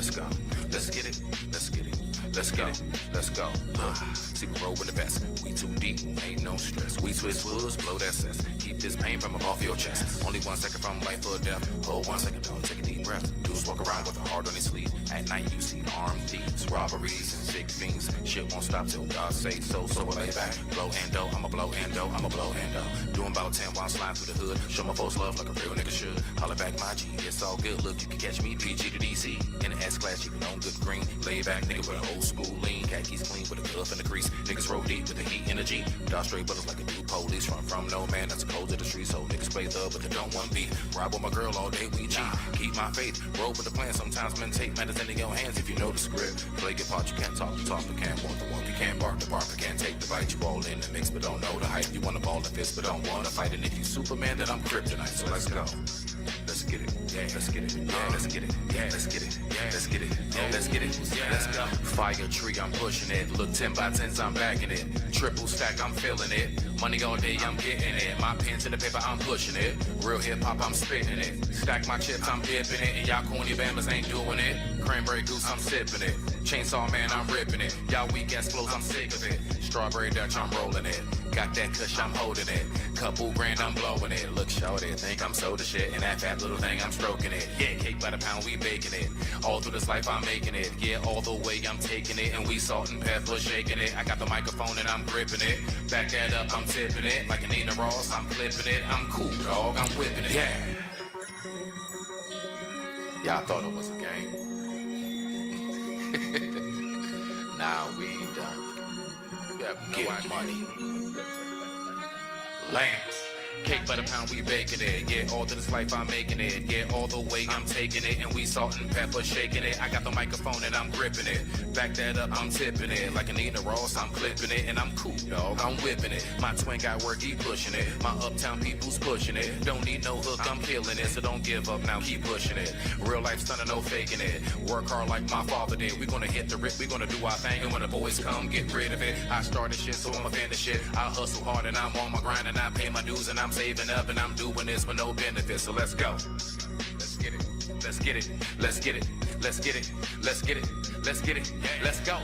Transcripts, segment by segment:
let's go. Let's get it, let's get it. Let's go, let's go. See, we roll with the best. We too deep, ain't no stress. We twist woods, blow that cess. Keep this pain from above your chest. Only 1 second from life or death. Hold 1 second, don't take a deep breath. Dudes walk around with a heart on his sleeve. At night you see armed thieves, robberies, and sick fiends. Shit won't stop till God say so. So I lay back, blow endo, I'ma blow endo, I'ma blow endo. Doing about 10 while I'm sliding through the hood. Show my folks love like a real nigga should. Holla back my G, it's all good. Look, you can catch me PG to DC in the S-Class, even on good green. Lay back nigga with an old school lean. Khakis clean with a cuff in the crease. Niggas roll deep with the heat energy. Dodge straight bullets like a new police. From no man, that's a cold to the streets. So niggas play thug, but they don't want beef. Ride with my girl all day, we cheat. Keep my faith, roll with the plan. Sometimes men take matters into your hands if you know the script. Play your part, you can't talk the talk, but can't walk the walk. You can't bark the bark, but can't take the bite. You all in the mix, but don't know the hype. You wanna ball the fist, but don't wanna fight. And if you Superman, then I'm kryptonite. So let's go. Let's get it, yeah, let's get it, yeah, let's get it, yeah, let's get it, yeah, let's get it, yeah, let's get it, yeah, let's go. Fire tree, I'm pushing it. Look 10 by 10s, I'm backing it. Triple stack, I'm feeling it. Money all day, I'm getting it. My pen to the paper, I'm pushing it. Real hip hop, I'm spitting it. Stack my chips, I'm dipping it. And y'all corny bammers ain't doing it. Cranberry goose, I'm sipping it. Chainsaw man, I'm ripping it. Y'all weak ass flows, I'm sick of it. Strawberry Dutch, I'm rolling it. Got that kush, I'm holding it. Couple grand, I'm blowing it. Look, shorty, think I'm so the shit. And that fat little thing, I'm stroking it. Yeah, cake by the pound, we baking it. All through this life, I'm making it. Yeah, all the way, I'm taking it. And we salt and pepper, shaking it. I got the microphone and I'm gripping it. Back that up, I'm tipping it. Like an Nina Ross, I'm flipping it. I'm cool, dog, I'm whipping it. Yeah. Y'all thought it was a game. Nah, we ain't done. You have no idea. Money. Lance. Cake by the pound, we baking it. Yeah, all to this life, I'm making it. Yeah, all the way, I'm taking it. And we salt and pepper, shaking it. I got the microphone and I'm gripping it. Back that up, I'm tipping it. Like an Nina Ross, I'm clipping it. And I'm cool, dog, I'm whipping it. My twin got work, he pushing it. My uptown people's pushing it. Don't need no hook, I'm killing it. So don't give up now, keep pushing it. Real life stunning, no faking it. Work hard like my father did. We gonna hit the rip, we gonna do our thing. And when the boys come, get rid of it. I started shit, so I'm a fan of shit. I hustle hard and I'm on my grind and I pay my dues and I'm saving up and I'm doing this for no benefit. So let's go. Let's get it. Let's get it. Let's get it. Let's get it. Let's get it. Let's get it. Let's go.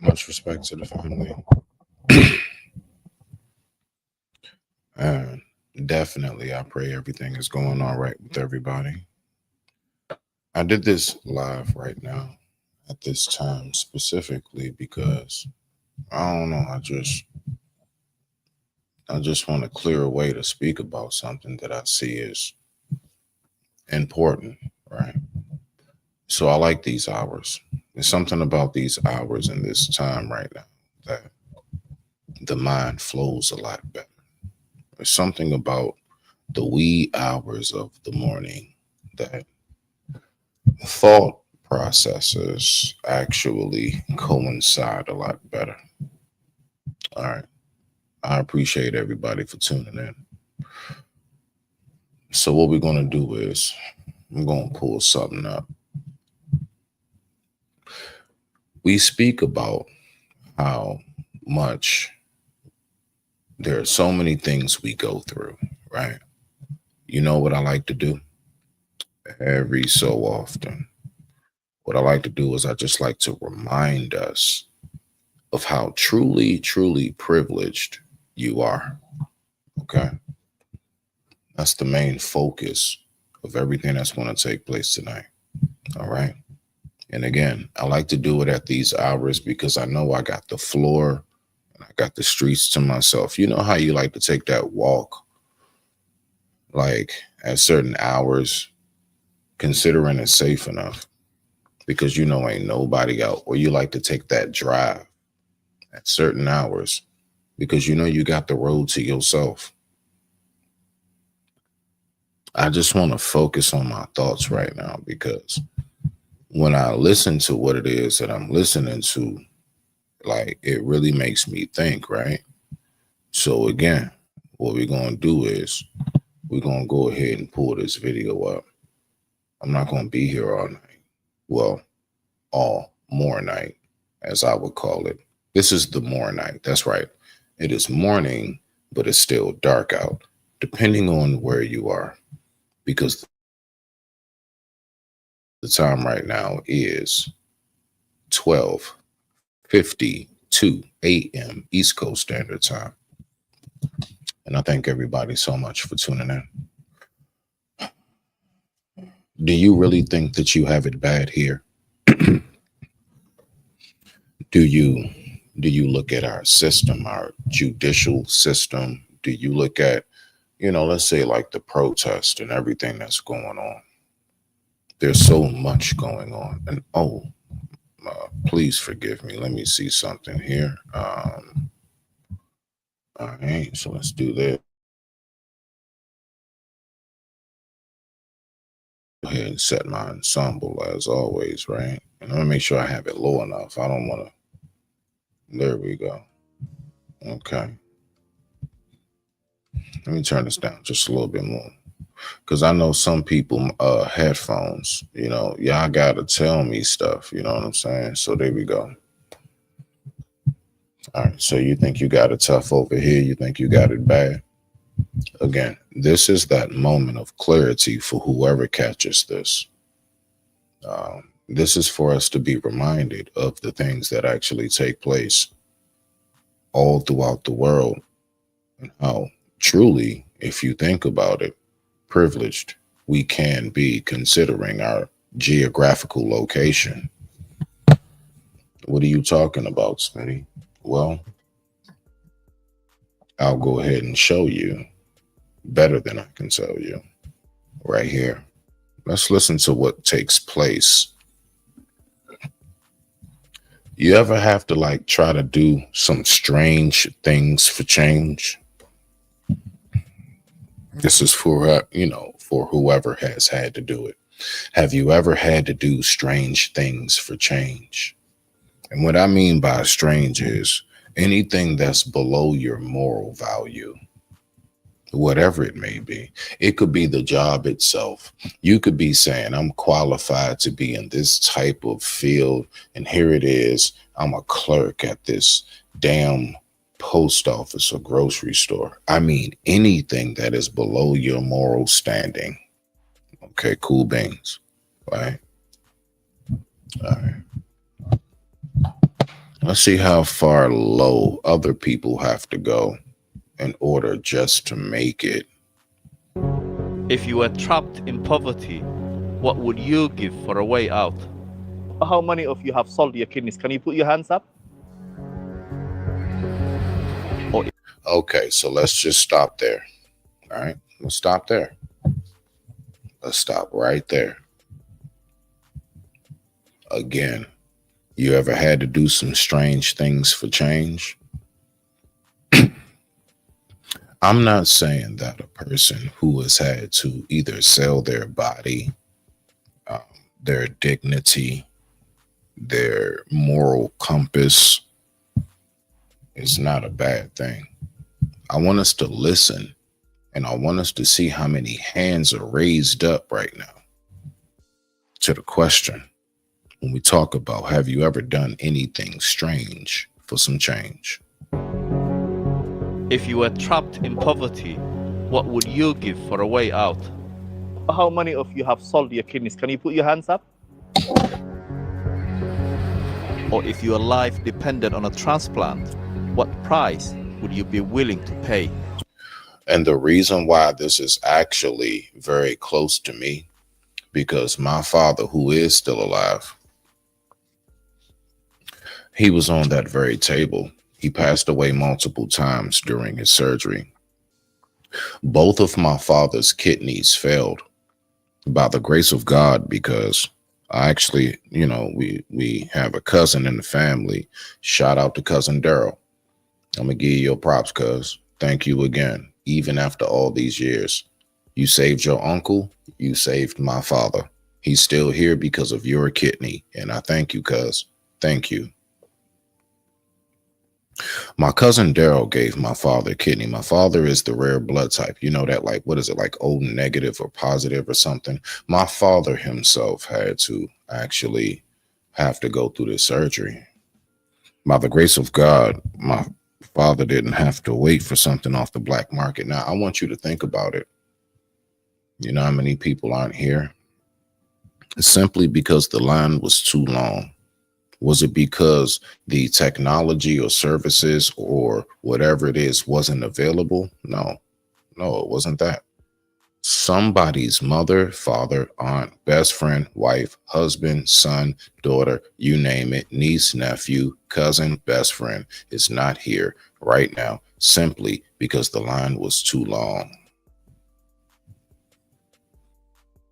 Much respect to the family. And definitely, I pray everything is going all right with everybody. I did this live right now at this time specifically because I don't know. I just want to clear a way to speak about something that I see as important, right? So I like these hours. There's something about these hours in this time right now that the mind flows a lot better. There's something about the wee hours of the morning that thought processes actually coincide a lot better. All right. I appreciate everybody for tuning in. So what we're going to do is I'm going to pull something up. We speak about how much there are so many things we go through, right? You know what I like to do? Every so often, What I like to do is I just like to remind us of how truly, truly privileged you are. Okay. That's the main focus of everything that's going to take place tonight. All right. And again, I like to do it at these hours because I know I got the floor and I got the streets to myself. You know how you like to take that walk like at certain hours, considering it safe enough because you know ain't nobody out, or you like to take that drive at certain hours because you know you got the road to yourself. I just want to focus on my thoughts right now because when I listen to what it is that I'm listening to, like it really makes me think, right? So again, what we're going to do is we're going to go ahead and pull this video up. I'm not going to be here all night. Well, all more night, as I would call it. This is the more night. That's right. It is morning, but it's still dark out, depending on where you are, because the time right now is 12:52 a.m. East Coast Standard Time. And I thank everybody so much for tuning in. Do you really think that you have it bad here? Do you look at our system, our judicial system? Do you look at, let's say like the protest and everything that's going on? There's so much going on. And please forgive me. Let me see something here. All right, so let's do this. Go ahead and set my ensemble as always, right? And let me make sure I have it low enough. I don't want to. There we go. Okay. Let me turn this down just a little bit more. Because I know some people, headphones, y'all got to tell me stuff. You know what I'm saying? So there we go. All right. So you think you got it tough over here? You think you got it bad? Again, this is that moment of clarity for whoever catches this. This is for us to be reminded of the things that actually take place all throughout the world and how truly, if you think about it, privileged we can be considering our geographical location. What are you talking about, Smitty? Well, I'll go ahead and show you better than I can tell you right here. Let's listen to what takes place. You ever have to try to do some strange things for change? This is for, for whoever has had to do it. Have you ever had to do strange things for change? And what I mean by strange is anything that's below your moral value, whatever it may be. It could be the job itself. You could be saying, I'm qualified to be in this type of field. And here it is. I'm a clerk at this damn post office or grocery store. I mean, anything that is below your moral standing. Okay, cool beans. Right? All right. Let's see how far low other people have to go in order just to make it. If you were trapped in poverty, what would you give for a way out? How many of you have sold your kidneys? Can you put your hands up? Okay, so let's just stop there. All right, let's stop there. Let's stop right there. Again, you ever had to do some strange things for change? I'm not saying that a person who has had to either sell their body, their dignity, their moral compass is not a bad thing. I want us to listen, and I want us to see how many hands are raised up right now to the question when we talk about, have you ever done anything strange for some change? If you were trapped in poverty, what would you give for a way out? How many of you have sold your kidneys? Can you put your hands up? or if your life depended on a transplant, what price would you be willing to pay? And the reason why this is actually very close to me, because my father, who is still alive, he was on that very table. He passed away multiple times during his surgery. Both of my father's kidneys failed by the grace of God, because I actually, we have a cousin in the family. Shout out to cousin Daryl. I'm gonna give you your props, cuz. Thank you again. Even after all these years, you saved your uncle. You saved my father. He's still here because of your kidney, and I thank you, cuz. Thank you. My cousin Daryl gave my father a kidney. My father is the rare blood type. You know that, like, what is it, like O negative or positive or something? My father himself had to actually have to go through this surgery. By the grace of God, my father didn't have to wait for something off the black market. Now, I want you to think about it. You know how many people aren't here? It's simply because the line was too long. Was it because the technology or services or whatever it is wasn't available? No, it wasn't that. Somebody's mother, father, aunt, best friend, wife, husband, son, daughter, you name it, niece, nephew, cousin, best friend is not here right now simply because the line was too long.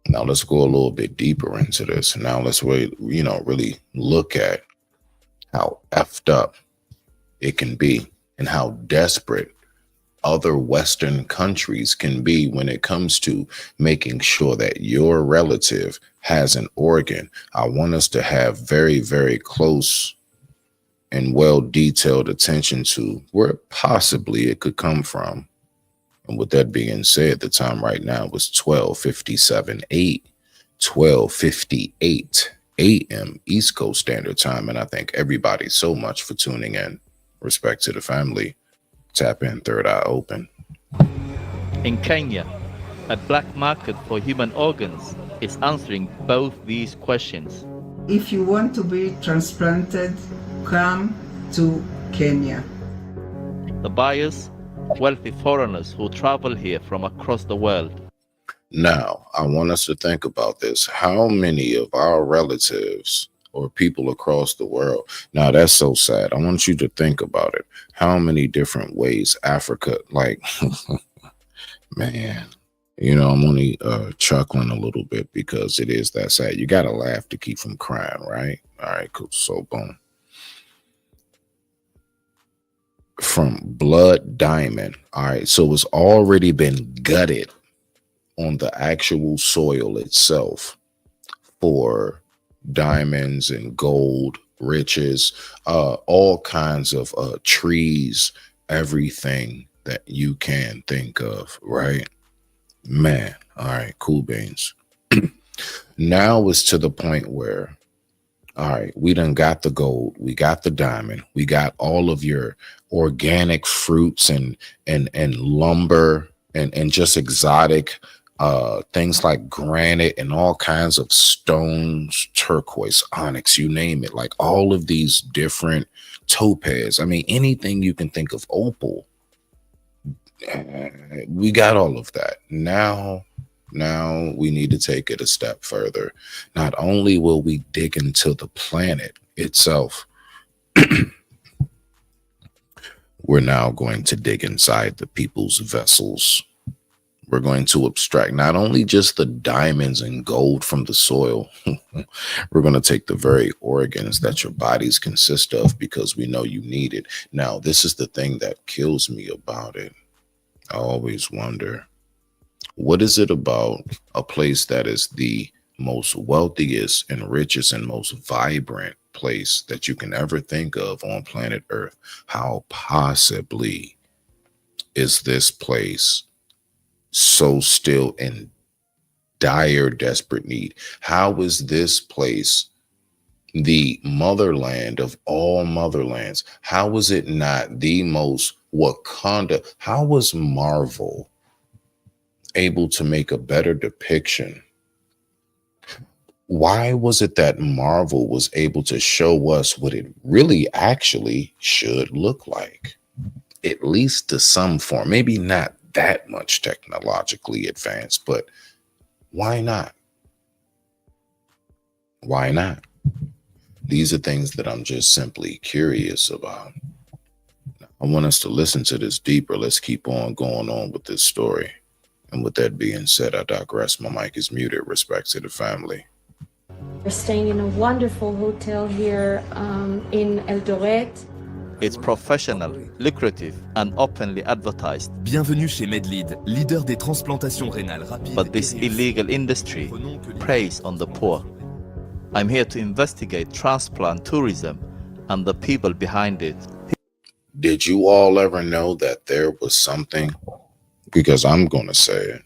Now let's go a little bit deeper into this. Now let's really look at how effed up it can be and how desperate other Western countries can be when it comes to making sure that your relative has an organ. I want us to have very, very close and well detailed attention to where possibly it could come from. And with that being said, the time right now was 12:58 a.m. East Coast Standard Time. And I thank everybody so much for tuning in. Respect to the family. Tap in, third eye open. In Kenya, a black market for human organs is answering both these questions. If you want to be transplanted, come to Kenya. The buyers, wealthy foreigners who travel here from across the world. Now, I want us to think about this. How many of our relatives or people across the world? Now, that's so sad. I want you to think about it. How many different ways Africa, like, man, I'm only chuckling a little bit because it is that sad. You got to laugh to keep from crying, right? All right, cool. So, boom. From blood diamond. All right. So it's already been gutted on the actual soil itself for diamonds and gold, riches, all kinds of trees, everything that you can think of, right? Man. All right. Cool beans. Now it's to the point where, all right, we done got the gold, we got the diamond, we got all of your organic fruits and lumber and just exotic things like granite and all kinds of stones, turquoise, onyx, you name it, like all of these different topaz. I mean, anything you can think of, opal. We got all of that. Now we need to take it a step further. Not only will we dig into the planet itself, we're now going to dig inside the people's vessels. We're going to abstract not only just the diamonds and gold from the soil, we're going to take the very organs that your bodies consist of because we know you need it. Now, this is the thing that kills me about it. I always wonder, what is it about a place that is the most wealthiest and richest and most vibrant place that you can ever think of on planet Earth? How possibly is this place so still in dire, desperate need? How is this place the motherland of all motherlands? How is it not the most Wakanda? How was Marvel able to make a better depiction why was it that Marvel was able to show us what it really actually should look like? At least to some form, maybe not that much technologically advanced, but why not? Why not? These are things that I'm just simply curious about. I want us to listen to this deeper. Let's keep on going on with this story. And with that being said, I digress. My mic is muted. Respect to the family. We're staying in a wonderful hotel here in Eldoret. It's professional, lucrative, and openly advertised. Bienvenue chez MedLead, leader des transplantations rénales rapides. But this illegal industry preys on the poor. I'm here to investigate transplant tourism and the people behind it. Did you all ever know that there was something? Because I'm going to say it.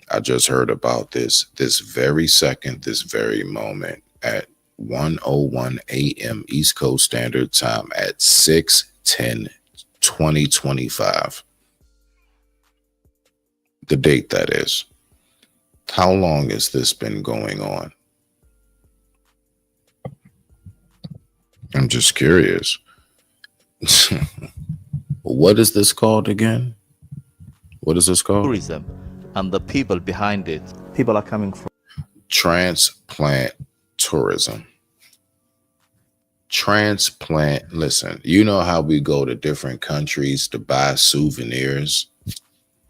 I just heard about this very second, this very moment at 1:01 a.m. East Coast Standard Time at 6/10/2025. The date, that is. How long has this been going on? I'm just curious. What is this called again? What is this called? Tourism and the people behind it. People are coming from Transplant tourism. Transplant, listen, you know how we go to different countries to buy souvenirs?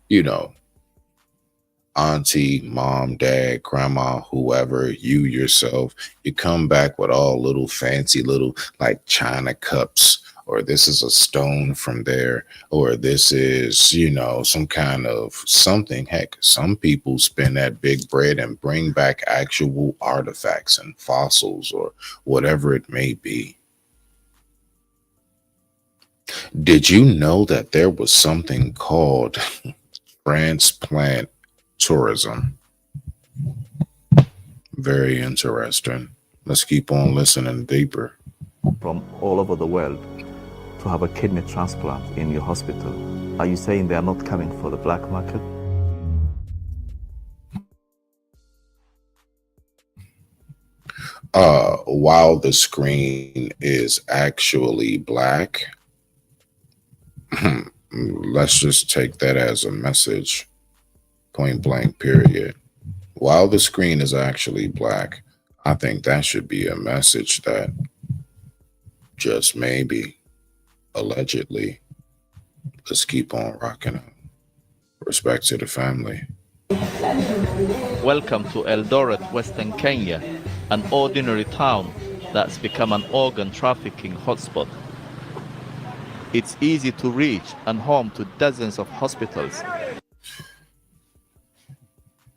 You know, auntie, mom, dad, grandma, whoever, you yourself, you come back with all little fancy little like china cups, or this is a stone from there, or this is, you know, some kind of something. Heck, some people spend that big bread and bring back actual artifacts and fossils or whatever it may be. Did you know that there was something called transplant tourism? Very interesting. Let's keep on listening deeper. from all over the world to have a kidney transplant in your hospital. Are you saying they are not coming for the black market? While the screen is actually black, let's just take that as a message, point blank, period. While the screen is actually black, I think that should be a message that just maybe, allegedly, let's keep on rocking it. Respect to the family. Welcome to Eldoret, Western Kenya, an ordinary town that's become an organ trafficking hotspot. It's easy to reach and home to dozens of hospitals.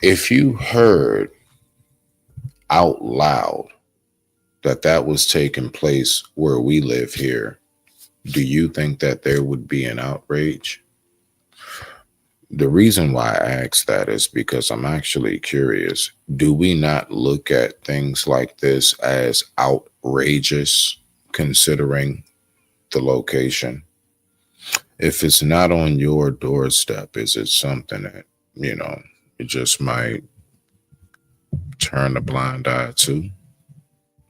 If you heard out loud that that was taking place where we live here, do you think that there would be an outrage? The reason why I ask that is because I'm actually curious. Do we not look at things like this as outrageous, considering the location? If it's not on your doorstep, is it something that, you know, you just might turn a blind eye to?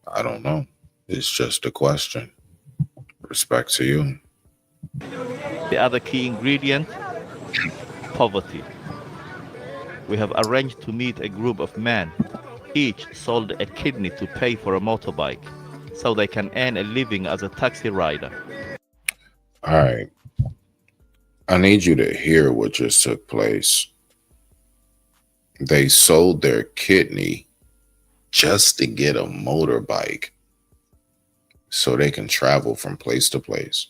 I don't know. It's just a question. Respect to you. The other key ingredient, poverty. We have arranged to meet a group of men. Each sold a kidney to pay for a motorbike so they can earn a living as a taxi rider. All right. I need you to hear what just took place. They sold their kidney just to get a motorbike so they can travel from place to place.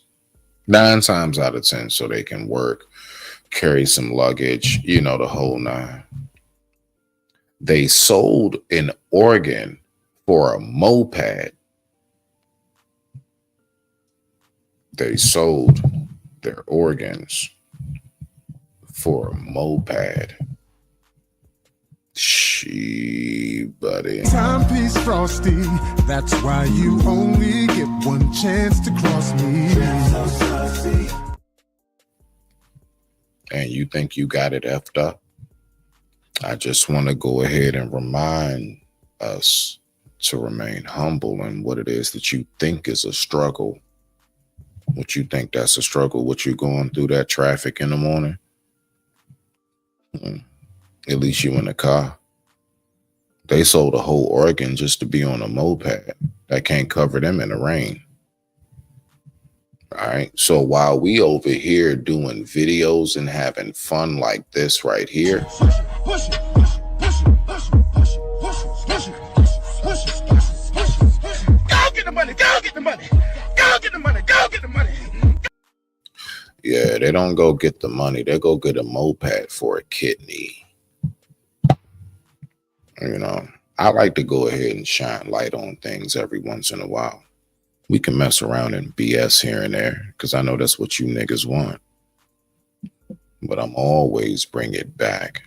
9 times out of 10, so they can work, carry some luggage, you know, the whole nine. They sold an organ for a moped. They sold their organs for a moped. She, buddy. Timepiece Frosty, that's why you only get one chance to cross me. And you think you got it effed up? I just want to go ahead and remind us to remain humble in what it is that you think is a struggle. What you think that's a struggle, what you're going through that traffic in the morning. At least you in the car. They sold a whole organ just to be on a moped that can't cover them in the rain. All right. So while we over here doing videos and having fun like this right here, yeah, they don't go get the money. They go get a moped for a kidney. You know, I like to go ahead and shine light on things every once in a while. We can mess around and BS here and there because I know that's what you niggas want. But I'm always bring it back,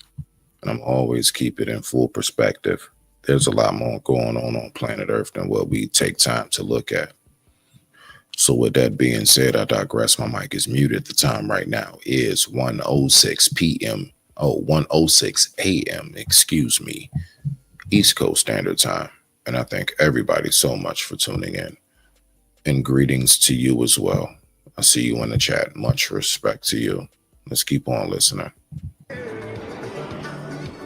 and I'm always keep it in full perspective. There's a lot more going on planet Earth than what we take time to look at. So with that being said, I digress. My mic is muted. The time right now is 1:06 p.m. Oh, 1:06 a.m. Excuse me. East Coast Standard Time. And I thank everybody so much for tuning in. And greetings to you as well. I see you in the chat. Much respect to you. Let's keep on listening.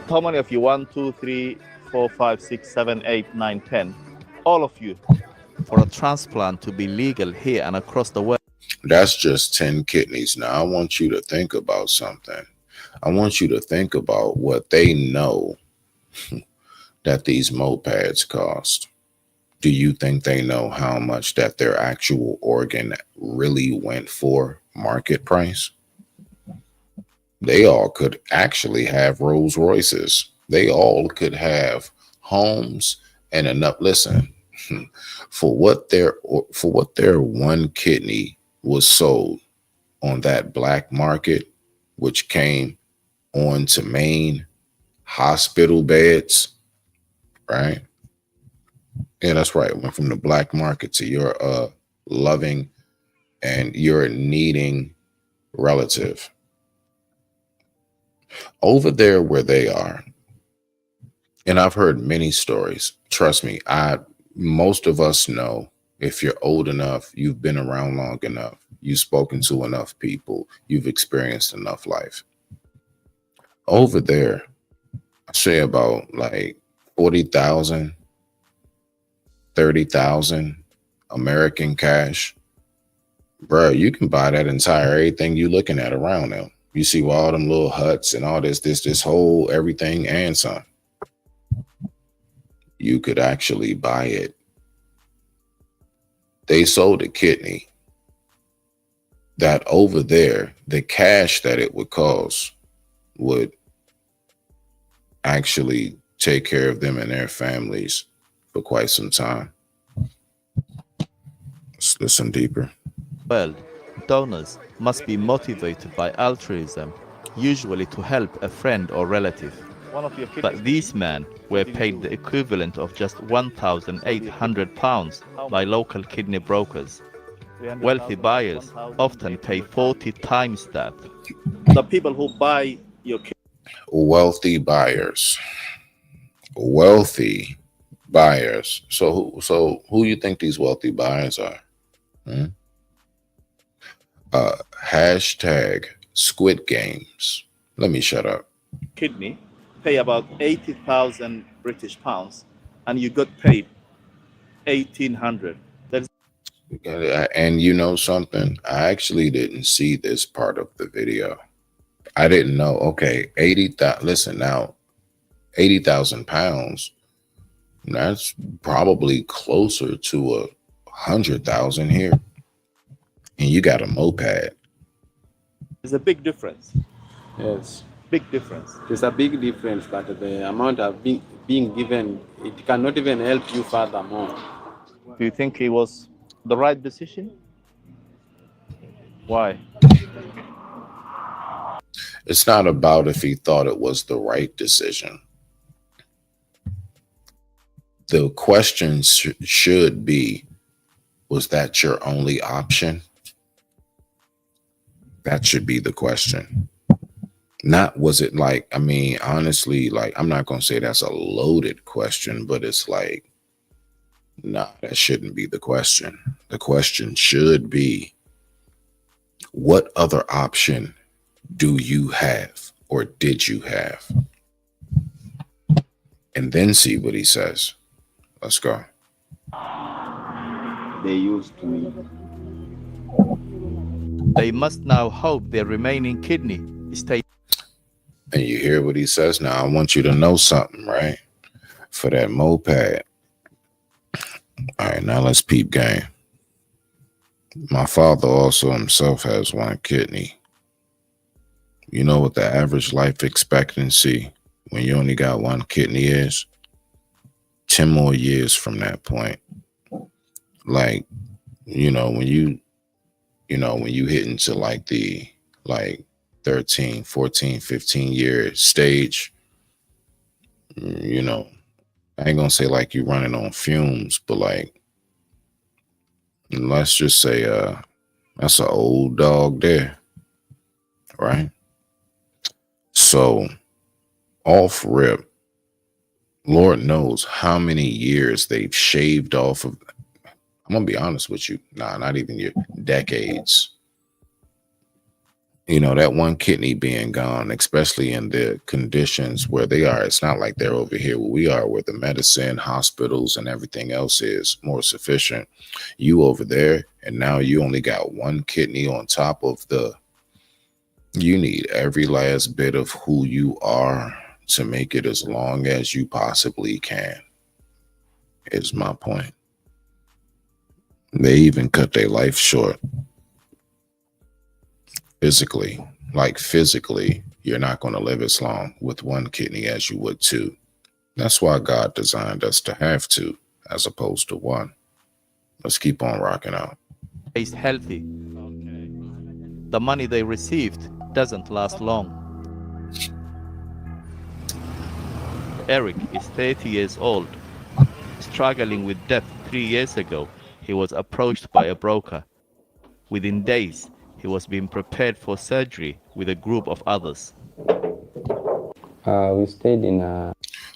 How many of you? 1, 2, 3, 4, 5, 6, 7, 8, 9, 10. All of you. For a transplant to be legal here and across the world. That's just 10 kidneys. Now, I want you to think about something. I want you to think about what they know that these mopeds cost. Do you think they know how much that their actual organ really went for market price? They all could actually have Rolls Royces. They all could have homes and enough. Listen, for what their one kidney was sold on that black market, which came onto Maine hospital beds, right? Yeah, that's right. It went from the black market to your loving and your needing relative. Over there where they are, and I've heard many stories. Trust me, most of us know, if you're old enough, you've been around long enough, you've spoken to enough people, you've experienced enough life. Over there, I say about like 40,000, 30,000 American cash. Bro, you can buy that entire everything you looking at around them. You see all them little huts and all this whole everything and some. You could actually buy it. They sold a kidney that over there, the cash that it would cost would actually take care of them and their families for quite some time. Let's listen deeper. World, donors must be motivated by altruism, usually to help a friend or relative. But these men were paid the equivalent of just £1,800 by local kidney brokers. Wealthy buyers often pay 40 times that. The people who buy your kidney. Wealthy buyers. Wealthy buyers. So who you think these wealthy buyers are? Hashtag Squid Games. Let me shut up. Kidney pay about 80,000 British pounds, and you got paid 1,800. And you know something? I actually didn't see this part of the video. I didn't know. Okay, 80,000. Listen now, 80,000 pounds. That's probably closer to 100,000 here. And you got a moped. There's a big difference. Yes, Big difference. there's a big difference, but the amount of being given, it cannot even help you furthermore. Do you think it was the right decision? Why? It's not about if he thought it was the right decision. The question should be, was that your only option? That should be the question. Not was it like, I mean, honestly, like, I'm not going to say that's a loaded question, but it's like, nah, that shouldn't be the question. The question should be, what other option do you have or did you have? And then see what he says. Let's go. They used me. They must now hope their remaining kidney stays. And you hear what he says? Now, I want you to know something, right? For that moped. All right, now let's peep game. My father also himself has one kidney. You know what the average life expectancy when you only got one kidney is? 10 more years from that point. Like, when you hit into like the 13, 14, 15 year stage, I ain't gonna say like you running on fumes, but like, let's just say that's an old dog there, right? So off rip, Lord knows how many years they've shaved off of. I'm gonna be honest with you. Nah, not even your decades. That one kidney being gone, especially in the conditions where they are, it's not like they're over here where we are, where the medicine, hospitals, and everything else is more sufficient. You over there, and now you only got one kidney on top of you need every last bit of who you are to make it as long as you possibly can, is my point. They even cut their life short. Physically, you're not going to live as long with one kidney as you would two. That's why God designed us to have two as opposed to one. Let's keep on rocking out. Healthy. The money they received doesn't last long. Eric is 30 years old. Struggling with debt 3 years ago, he was approached by a broker. Within days, he was being prepared for surgery with a group of others. We stayed in a.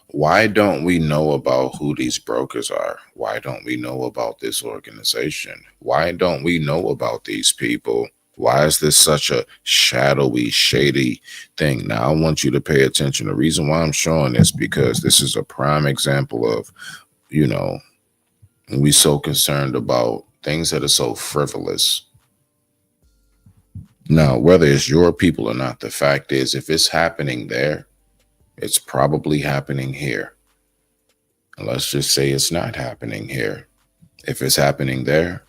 Why don't we know about who these brokers are? Why don't we know about this organization? Why don't we know about these people? Why is this such a shadowy, shady thing? Now, I want you to pay attention. The reason why I'm showing this, because this is a prime example of, we so concerned about things that are so frivolous. Now, whether it's your people or not, the fact is, if it's happening there, it's probably happening here. And let's just say it's not happening here. If it's happening there,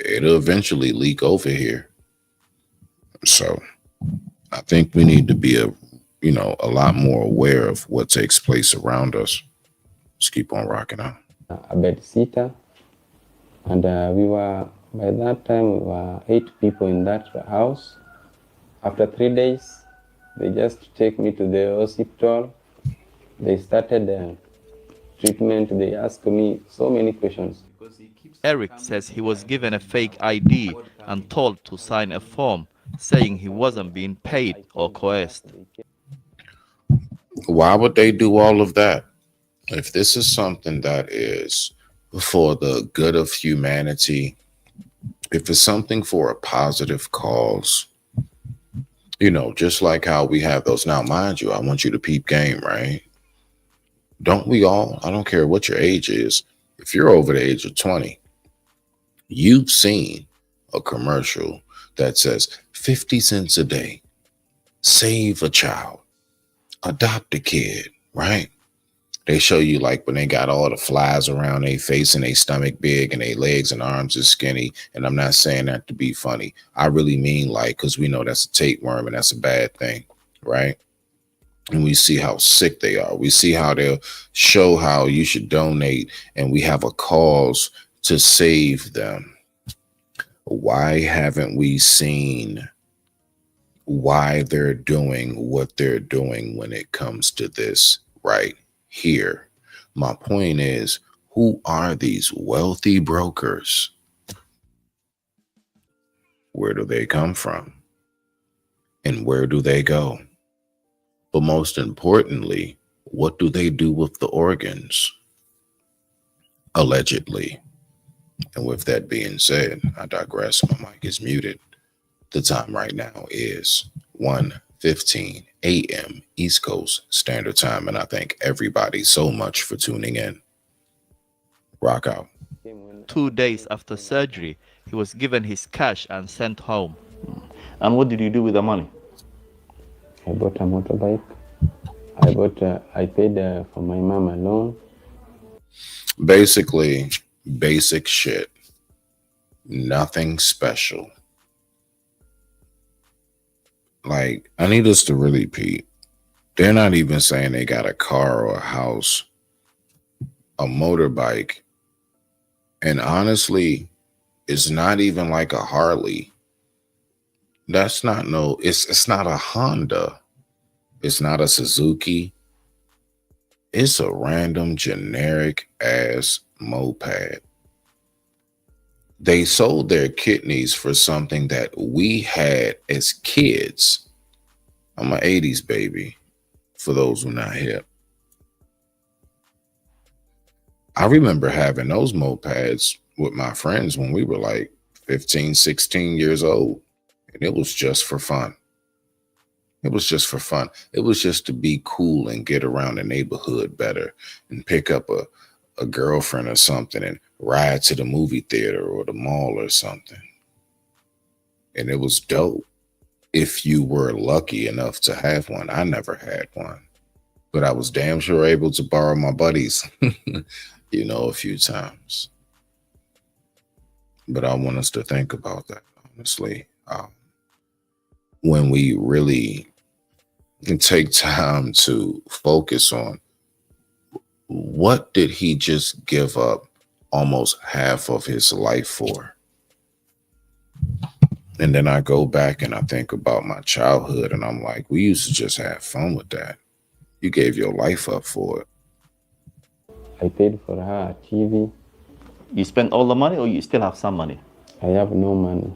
it'll eventually leak over here. So I think we need to be a lot more aware of what takes place around us. Let's keep on rocking out. A bed sitter, and by that time we were 8 people in that house. After 3 days, they just take me to the hospital. They started the treatment. They asked me so many questions. Eric says he was given a fake ID and told to sign a form saying he wasn't being paid or coerced. Why would they do all of that? If this is something that is for the good of humanity, if it's something for a positive cause, just like how we have those. Now, mind you, I want you to peep game, right? Don't we all? I don't care what your age is. If you're over the age of 20, you've seen a commercial that says 50 cents a day, save a child, adopt a kid, right? They show you like when they got all the flies around their face and their stomach big and their legs and arms are skinny. And I'm not saying that to be funny. I really mean because we know that's a tapeworm and that's a bad thing, right? And we see how sick they are. We see how they'll show how you should donate, and we have a cause to save them. Why haven't we seen why they're doing what they're doing when it comes to this right here? My point is, who are these wealthy brokers? Where do they come from? And where do they go? But most importantly, what do they do with the organs? Allegedly. And with that being said, I digress. My mic is muted. The time right now is 1:15 a.m. East Coast Standard Time. And I thank everybody so much for tuning in. Rock out. 2 days after surgery, he was given his cash and sent home. And what did you do with the money? I bought a motorbike. I paid for my mom a loan. Basically, basic shit. Nothing special. Like, I need us to really peep. They're not even saying they got a car or a house, a motorbike. And honestly, it's not even like a Harley. That's not it's not a Honda. It's not a Suzuki. It's a random generic ass moped. They sold their kidneys for something that we had as kids. I'm an 80s baby, for those who not hip. I remember having those mopeds with my friends when we were like 15, 16 years old. And it was just for fun. It was just for fun. It was just to be cool and get around the neighborhood better and pick up a girlfriend or something and ride to the movie theater or the mall or something. And it was dope if you were lucky enough to have one. I never had one, but I was damn sure able to borrow my buddies, a few times. But I want us to think about that, honestly. When we really take time to focus on what did he just give up almost half of his life for? And then I go back and I think about my childhood and I'm like, we used to just have fun with that. You gave your life up for it. I paid for her a TV. You spent all the money or you still have some money? I have no money.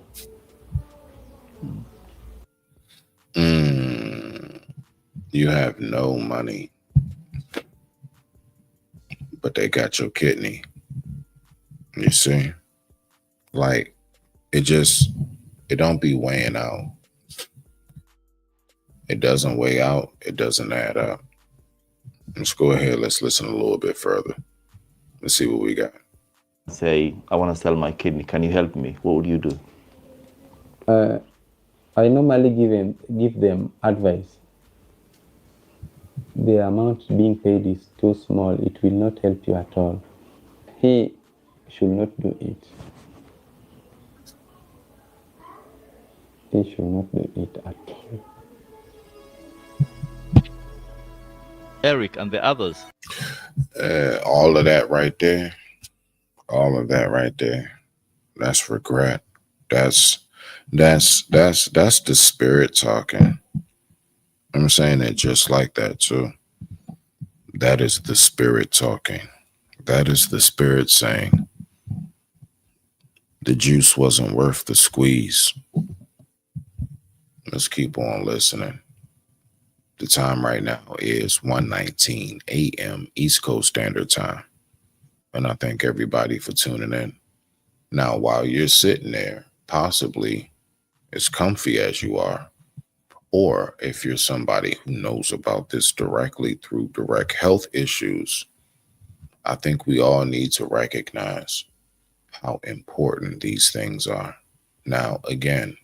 You have no money, but they got your kidney. You see? Like, it don't be weighing out. It doesn't weigh out. It doesn't add up. Let's go ahead. Let's listen a little bit further. Let's see what we got. Say, I want to sell my kidney. Can you help me? What would you do? I normally give them advice. The amount being paid is too small. It will not help you at all. He should not do it. He should not do it at all. Eric and the others. All of that right there. That's regret. That's the spirit talking. I'm saying it just like that too. That is the spirit talking. That is the spirit saying the juice wasn't worth the squeeze. Let's keep on listening. The time right now is 1:19 a.m. East Coast Standard Time. And I thank everybody for tuning in. Now, while you're sitting there, possibly as comfy as you are, or if you're somebody who knows about this directly through direct health issues, I think we all need to recognize how important these things are. Now, again,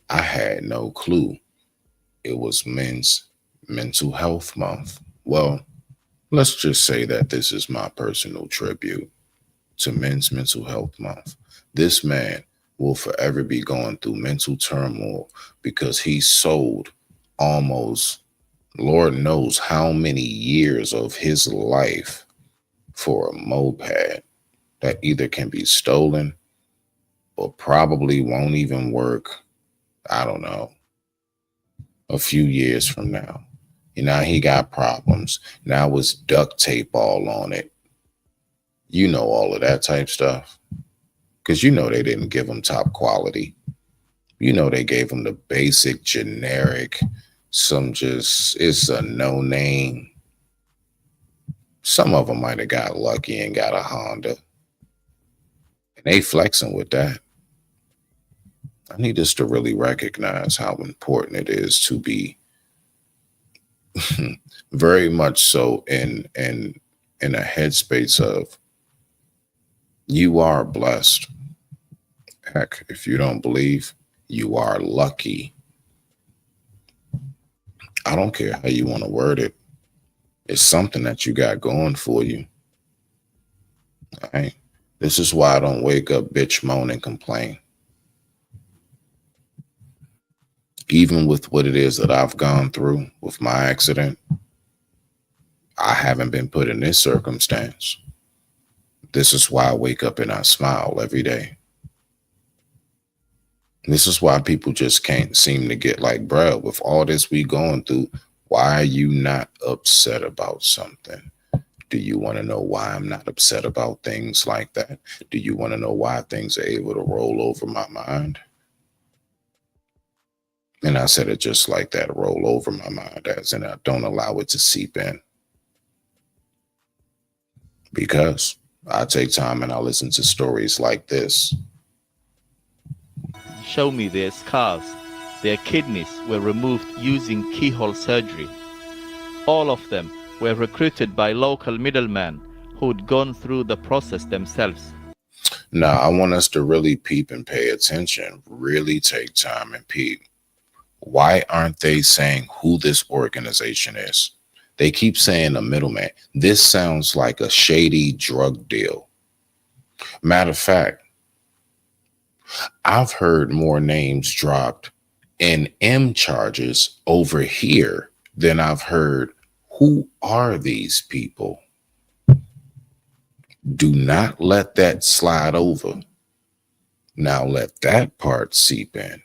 I had no clue it was Men's Mental Health Month. Well, let's just say that this is my personal tribute to Men's Mental Health Month. This man will forever be going through mental turmoil because he sold almost, Lord knows how many years of his life for a moped that either can be stolen or probably won't even work, I don't know, a few years from now. And now he got problems. Now it's duct tape all on it. You know, all of that type stuff. Because you know they didn't give him top quality. You know they gave him the basic, generic some just, it's a no name. Some of them might have got lucky and got a Honda. And they flexing with that. I need us to really recognize how important it is to be very much so in a headspace of you are blessed. Heck, if you don't believe, you are lucky. I don't care how you want to word it. It's something that you got going for you. All right. This is why I don't wake up, bitch, moan, and complain. Even with what it is that I've gone through with my accident, I haven't been put in this circumstance. This is why I wake up and I smile every day. This is why people just can't seem to get like, bruh, with all this we going through, why are you not upset about something? Do you want to know why I'm not upset about things like that? Do you want to know why things are able to roll over my mind? And I said it just like that, roll over my mind, as in I don't allow it to seep in. Because I take time and I listen to stories like this. Show me their scars. Their kidneys were removed using keyhole surgery. All of them were recruited by local middlemen who'd gone through the process themselves. Now, I want us to really peep and pay attention, really take time and peep. Why aren't they saying who this organization is? They keep saying a middleman. This sounds like a shady drug deal. Matter of fact, I've heard more names dropped in M charges over here than I've heard who are these people. Do not let that slide over. Now let that part seep in.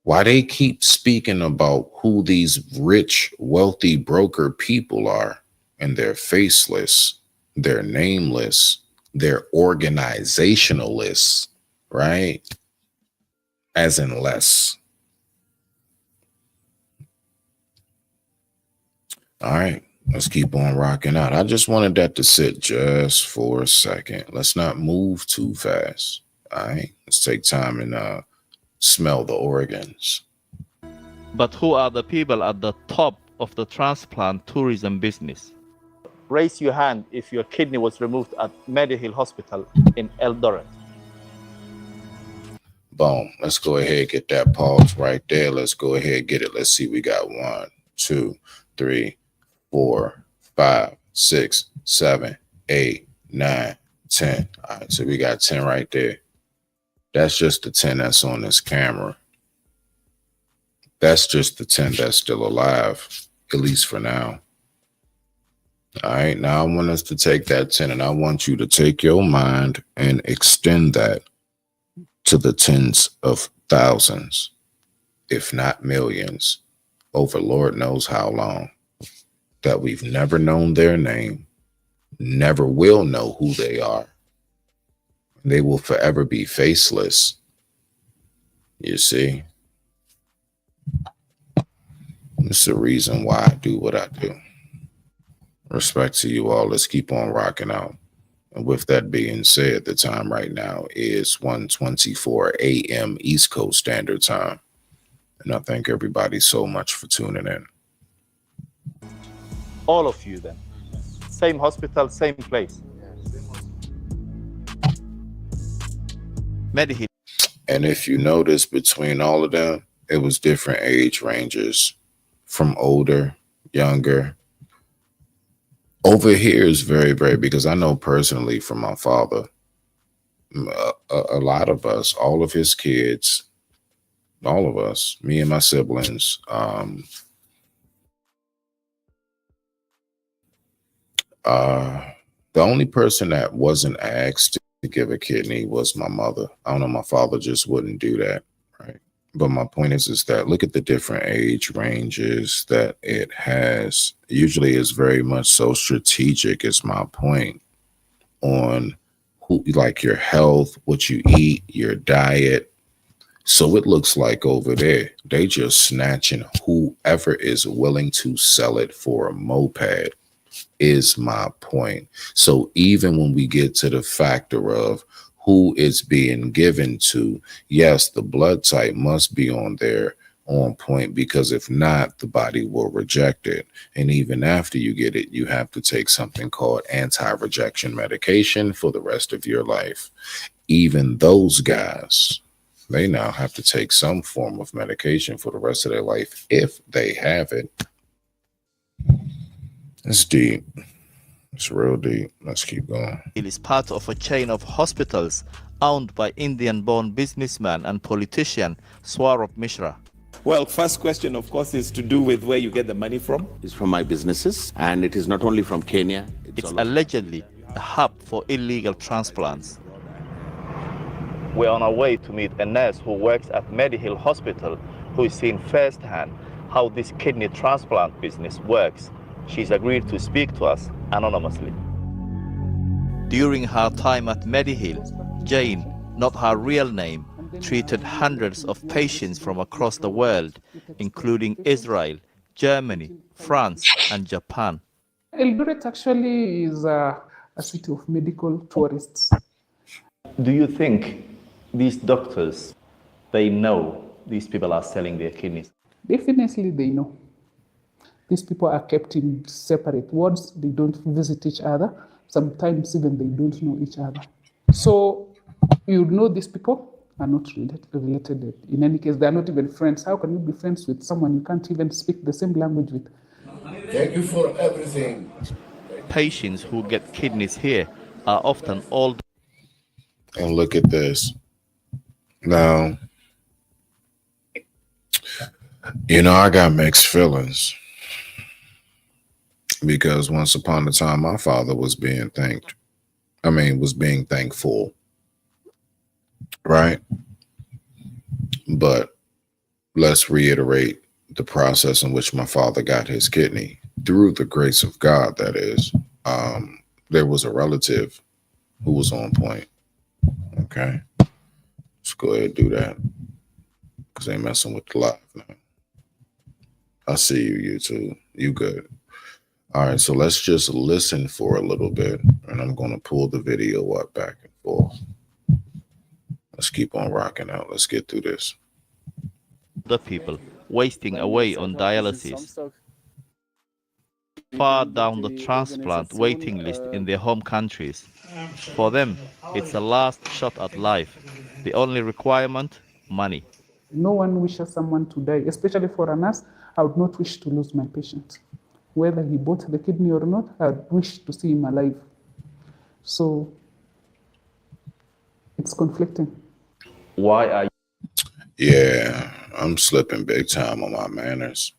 Why they keep speaking about who these rich, wealthy broker people are, and they're faceless, they're nameless, they're organizationalists, right? As in less. All right, let's keep on rocking out. I just wanted that to sit just for a second. Let's not move too fast. All right, let's take time and smell the organs. But who are the people at the top of the transplant tourism business? Raise your hand if your kidney was removed at Medihill Hospital in Eldoret. Boom. Let's go ahead, get that pause right there. Let's go ahead, get it. Let's see. We got 1, 2, 3, 4, 5, 6, 7, 8, 9, 10. All right, so we got 10 right there. That's just the 10 that's on this camera. That's just the 10 that's still alive, at least for now. All right, now I want us to take that 10 and I want you to take your mind and extend that to the tens of thousands, if not millions, over Lord knows how long, that we've never known their name, never will know who they are. They will forever be faceless. You see? It's the reason why I do what I do. Respect to you all. Let's keep on rocking out. And with that being said, the time right now is 1:24 a.m. East Coast Standard Time. And I thank everybody so much for tuning in. All of you then. Same hospital, same place. Medihill. And if you notice, between all of them, it was different age ranges, from older, younger. Over here is very, very, because I know personally from my father, a lot of us, all of his kids, all of us, me and my siblings, the only person that wasn't asked to give a kidney was my mother. I don't know, my father just wouldn't do that, right? But my point is that look at the different age ranges that it has. Usually it's very much so strategic, is my point, on who, like your health, what you eat, your diet, So it looks like over there, they just snatching whoever is willing to sell it for a moped is my point. So even when we get to the factor of who it's being given to, yes, the blood type must be on there on point, because if not, the body will reject it. And even after you get it, you have to take something called anti-rejection medication for the rest of your life. Even those guys, they now have to take some form of medication for the rest of their life if they have it. It's deep. It's real deep. Let's keep going. It is part of a chain of hospitals owned by Indian-born businessman and politician Swarab Mishra. Well, first question, of course, is to do with where you get the money from. It's from my businesses, and it is not only from Kenya. It's allegedly a hub for illegal transplants. We're on our way to meet a nurse who works at Medihill Hospital, who is seeing firsthand how this kidney transplant business works. She's agreed to speak to us anonymously. During her time at Medihill, Jane, not her real name, treated hundreds of patients from across the world, including Israel, Germany, France, and Japan. Eldoret actually is a city of medical tourists. Do you think these doctors, they know these people are selling their kidneys? Definitely they know. These people are kept in separate wards. They don't visit each other. Sometimes even they don't know each other. So you know these people are not related. In any case, they are not even friends. How can you be friends with someone you can't even speak the same language with? Thank you for everything. Patients who get kidneys here are often old. And look at this. Now, you know, I got mixed feelings, because once upon a time, my father was being thankful, right? But let's reiterate the process in which my father got his kidney. Through the grace of God, that is. There was a relative who was on point. Okay. Let's go ahead and do that, because they messing with the live now. I see you, YouTube. You good. All right, so let's just listen for a little bit, and I'm going to pull the video up back and forth. Let's keep on rocking out. Let's get through this. The people wasting away on dialysis, far down the transplant waiting list in their home countries. For them, it's a last shot at life. The only requirement, money. No one wishes someone to die, especially for a nurse. I would not wish to lose my patient. Whether he bought the kidney or not, I would wish to see him alive. So it's conflicting. Why are you? Yeah, I'm slipping big time on my manners.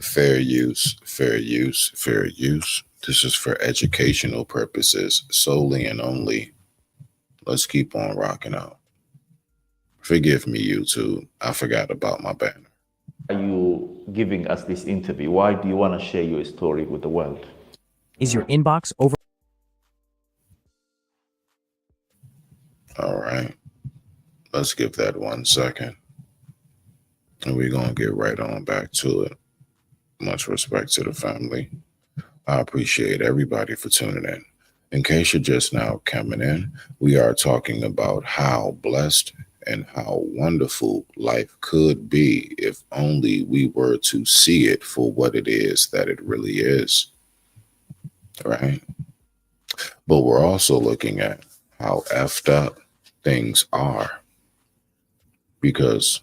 Fair use, fair use, fair use. This is for educational purposes, solely and only. Let's keep on rocking out. Forgive me, YouTube. I forgot about my banner. Are you giving us this interview? Why do you want to share your story with the world? Is your inbox over? All right. Let's give that 1 second. And we're going to get right on back to it. Much respect to the family. I appreciate everybody for tuning in. In case you're just now coming in, we are talking about how blessed and how wonderful life could be if only we were to see it for what it is that it really is, right? But we're also looking at how effed up things are, because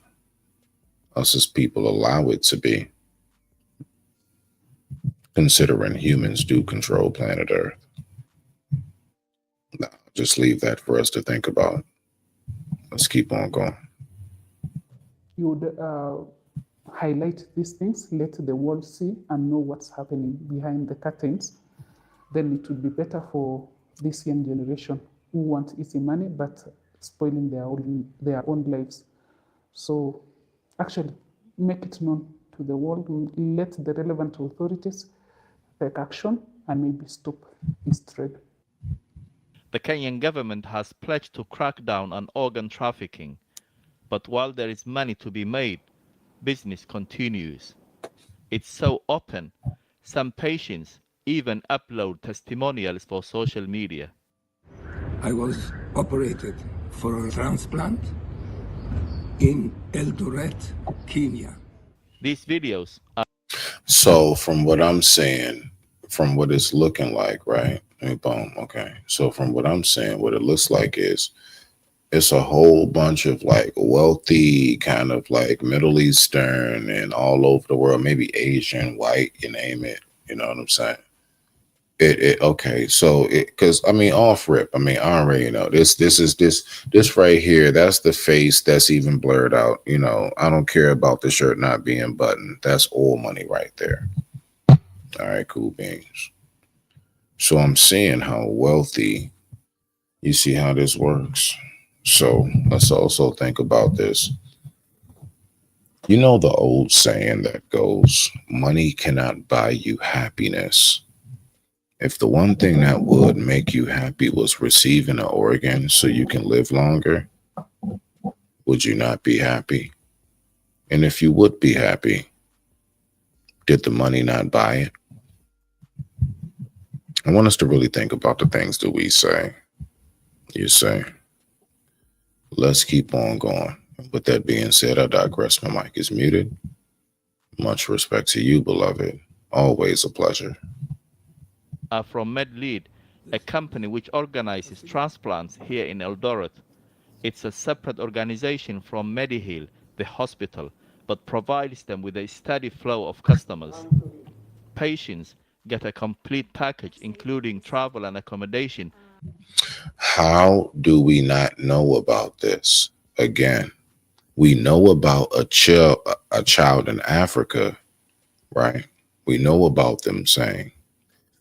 us as people allow it to be, considering humans do control planet Earth. Now, just leave that for us to think about. Let's keep on going. You would highlight these things, let the world see and know what's happening behind the curtains. Then it would be better for this young generation who want easy money but spoiling their own lives. So actually make it known to the world. Let the relevant authorities take action and maybe stop this trade. The Kenyan government has pledged to crack down on organ trafficking. But while there is money to be made, business continues. It's so open. Some patients even upload testimonials for social media. I was operated for a transplant in Eldoret, Kenya. These videos are So from what I'm saying, from what it's looking like, right? Boom. Okay. So from what I'm saying, what it looks like is it's a whole bunch of like wealthy, kind of like Middle Eastern and all over the world, maybe Asian, white, you name it. You know what I'm saying? Okay. So because I mean, off rip, I mean, I already know this right here. That's the face that's even blurred out. You know, I don't care about the shirt not being buttoned. That's oil money right there. All right, cool beans. So I'm seeing how wealthy, you see how this works. So let's also think about this. You know the old saying that goes, money cannot buy you happiness. If the one thing that would make you happy was receiving an organ so you can live longer, would you not be happy? And if you would be happy, did the money not buy it? I want us to really think about the things that we say. You say, let's keep on going. With that being said, I digress. My mic is muted. Much respect to you, beloved. Always a pleasure. from MedLead, a company which organizes transplants here in Eldoret. It's a separate organization from Mediheal, the hospital, but provides them with a steady flow of customers. Patients get a complete package, including travel and accommodation. How do we not know about this? Again, we know about a child in Africa, right? We know about them saying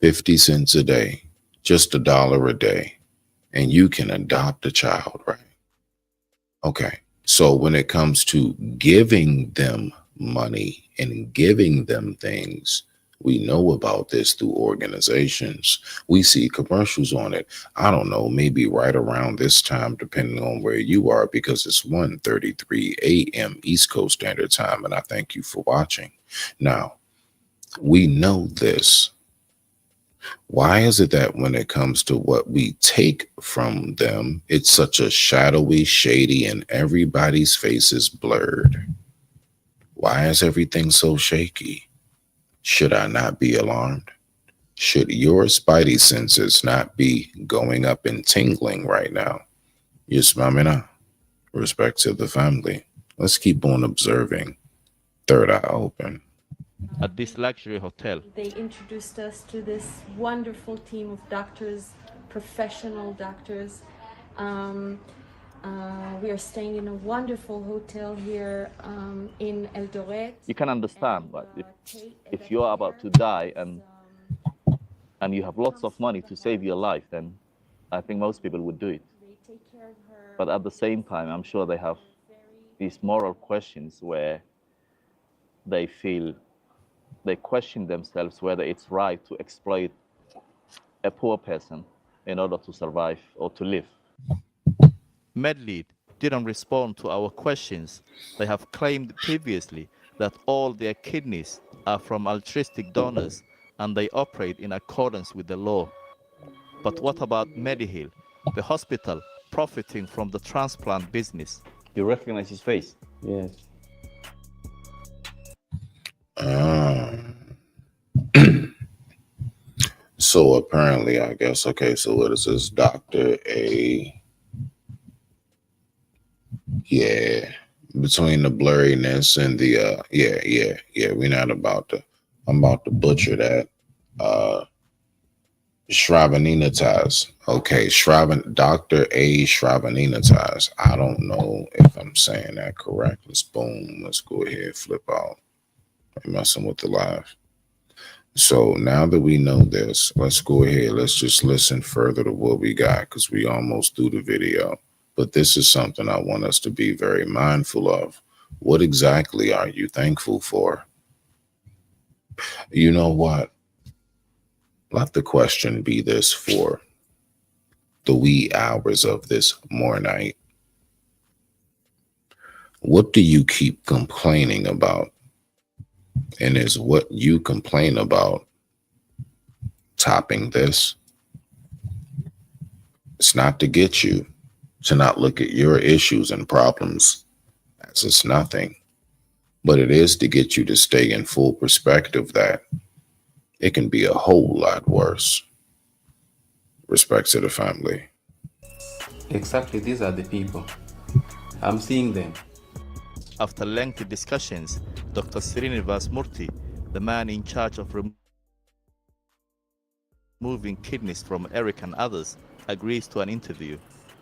50 cents a day, just $1 a day, and you can adopt a child, right? Okay. So when it comes to giving them money and giving them things, we know about this through organizations. We see commercials on it. I don't know, maybe right around this time, depending on where you are, because it's 1:33 a.m. East Coast Standard Time, and I thank you for watching. Now, we know this. Why is it that when it comes to what we take from them, it's such a shadowy, shady, and everybody's face is blurred? Why is everything so shaky? Should I not be alarmed? Should your spidey senses not be going up and tingling right now? Yes, Mamina. Respect to the family. Let's keep on observing. Third eye open. At this luxury hotel, They introduced us to this wonderful team of doctors, professional doctors. We are staying in a wonderful hotel here in Eldoret. you can understand, but if you are about to die and you have lots of money to save your life, then I think most people would do it. But at the same time, I'm sure they have these moral questions where they feel, they question themselves whether it's right to exploit a poor person in order to survive or to live. MedLead didn't respond to our questions. They have claimed previously that all their kidneys are from altruistic donors and they operate in accordance with the law. But what about Mediheal, the hospital profiting from the transplant business? You recognize his face? Yes. So apparently, I guess, okay, so what is this? Dr. A. Yeah, between the blurriness and the, we're not about to, I'm about to butcher that. Shravaninitas. Okay, Dr. A. Shravaninitas. I don't know if I'm saying that correct. Let's boom. Let's go ahead, flip out. I'm messing with the live. So now that we know this, let's go ahead. Let's just listen further to what we got because we almost through the video. But this is something I want us to be very mindful of. What exactly are you thankful for? You know what? Let the question be this for the wee hours of this morning. What do you keep complaining about? And is what you complain about topping this? It's not to get you to not look at your issues and problems as it's nothing, but it is to get you to stay in full perspective that it can be a whole lot worse. Respect to the family. Exactly, these are the people. I'm seeing them. After lengthy discussions, Dr. Srinivas Murthy, the man in charge of removing kidneys from Eric and others, agrees to an interview.